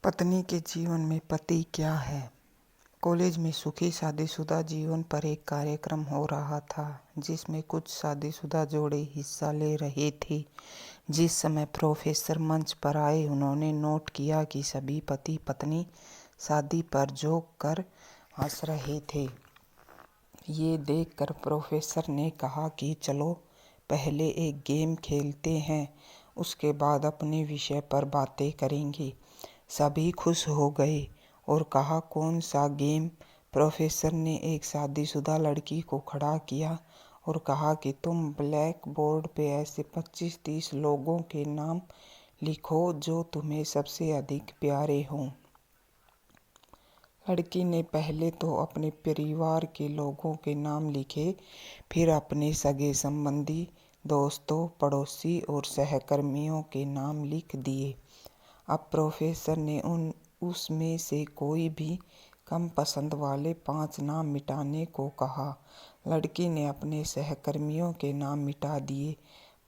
पत्नी के जीवन में पति क्या है। कॉलेज में सुखी शादीशुदा जीवन पर एक कार्यक्रम हो रहा था जिसमें कुछ शादीशुदा जोड़े हिस्सा ले रहे थे। जिस समय प्रोफेसर मंच पर आए उन्होंने नोट किया कि सभी पति पत्नी शादी पर जोक कर हंस रहे थे। ये देखकर प्रोफेसर ने कहा कि चलो पहले एक गेम खेलते हैं, उसके बाद अपने विषय पर बातें करेंगे। सभी खुश हो गए और कहा कौन सा गेम। प्रोफेसर ने एक शादीशुदा लड़की को खड़ा किया और कहा कि तुम ब्लैक बोर्ड पे ऐसे 25-30 लोगों के नाम लिखो जो तुम्हें सबसे अधिक प्यारे हों। लड़की ने पहले तो अपने परिवार के लोगों के नाम लिखे, फिर अपने सगे संबंधी, दोस्तों, पड़ोसी और सहकर्मियों के नाम लिख दिए। अब प्रोफेसर ने उसमें से कोई भी कम पसंद वाले 5 नाम मिटाने को कहा। लड़की ने अपने सहकर्मियों के नाम मिटा दिए।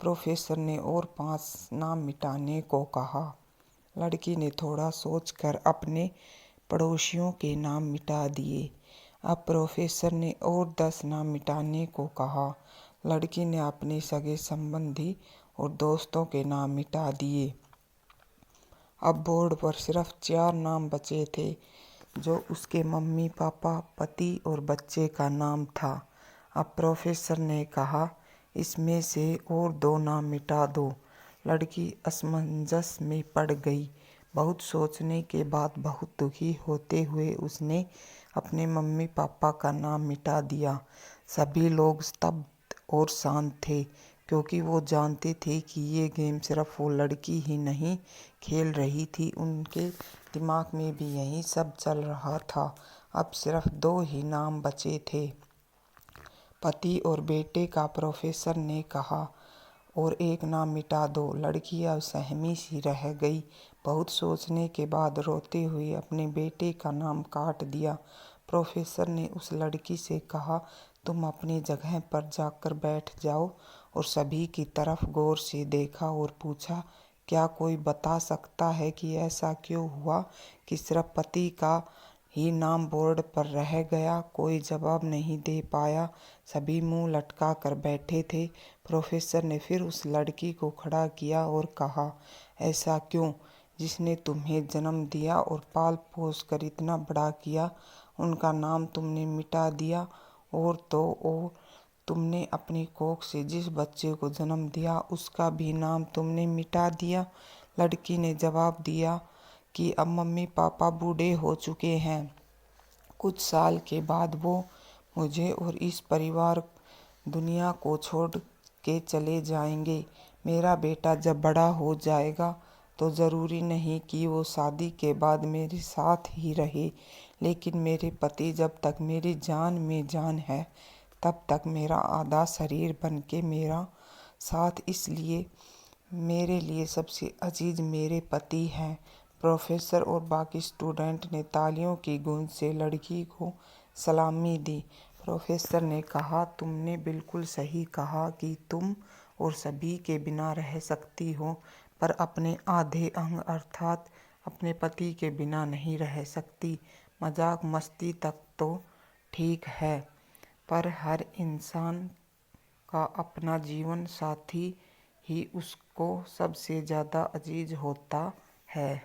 प्रोफेसर ने और 5 नाम मिटाने को कहा। लड़की ने थोड़ा सोचकर अपने पड़ोसियों के नाम मिटा दिए। अब प्रोफेसर ने और 10 नाम मिटाने को कहा। लड़की ने अपने सगे संबंधी और दोस्तों के नाम मिटा दिए। अब बोर्ड पर सिर्फ 4 नाम बचे थे, जो उसके मम्मी पापा, पति और बच्चे का नाम था। अब प्रोफेसर ने कहा, इसमें से और 2 नाम मिटा दो। लड़की असमंजस में पड़ गई। बहुत सोचने के बाद बहुत दुखी होते हुए उसने अपने मम्मी पापा का नाम मिटा दिया। सभी लोग स्तब्ध और शांत थे, क्योंकि वो जानते थे कि ये गेम सिर्फ वो लड़की ही नहीं खेल रही थी, उनके दिमाग में भी यही सब चल रहा था। अब सिर्फ 2 ही नाम बचे थे, पति और बेटे का। प्रोफेसर ने कहा, और एक नाम मिटा दो। लड़की अब सहमी सी रह गई। बहुत सोचने के बाद रोते हुए अपने बेटे का नाम काट दिया। प्रोफेसर ने उस लड़की से कहा, तुम अपनी जगह पर जाकर बैठ जाओ, और सभी की तरफ गौर से देखा और पूछा, क्या कोई बता सकता है कि ऐसा क्यों हुआ कि सिर्फ पति का ही नाम बोर्ड पर रह गया। कोई जवाब नहीं दे पाया। सभी मुंह लटका कर बैठे थे। प्रोफेसर ने फिर उस लड़की को खड़ा किया और कहा, ऐसा क्यों? जिसने तुम्हें जन्म दिया और पाल पोस कर इतना बड़ा किया, उनका नाम तुमने मिटा दिया। और तो और तुमने अपनी कोख से जिस बच्चे को जन्म दिया उसका भी नाम तुमने मिटा दिया। लड़की ने जवाब दिया कि अब मम्मी पापा बूढ़े हो चुके हैं। कुछ साल के बाद वो मुझे और इस परिवार दुनिया को छोड़ के चले जाएंगे। मेरा बेटा जब बड़ा हो जाएगा तो ज़रूरी नहीं कि वो शादी के बाद मेरे साथ ही रहे, लेकिन मेरे पति जब तक मेरी जान में जान है तब तक मेरा आधा शरीर बन के मेरा साथ, इसलिए मेरे लिए सबसे अजीज मेरे पति हैं। प्रोफेसर और बाकी स्टूडेंट ने तालियों की गूंज से लड़की को सलामी दी। प्रोफेसर ने कहा, तुमने बिल्कुल सही कहा कि तुम और सभी के बिना रह सकती हो, पर अपने आधे अंग अर्थात अपने पति के बिना नहीं रह सकती। मजाक मस्ती तक तो ठीक है, पर हर इंसान का अपना जीवन साथी ही उसको सबसे ज़्यादा अजीज होता है।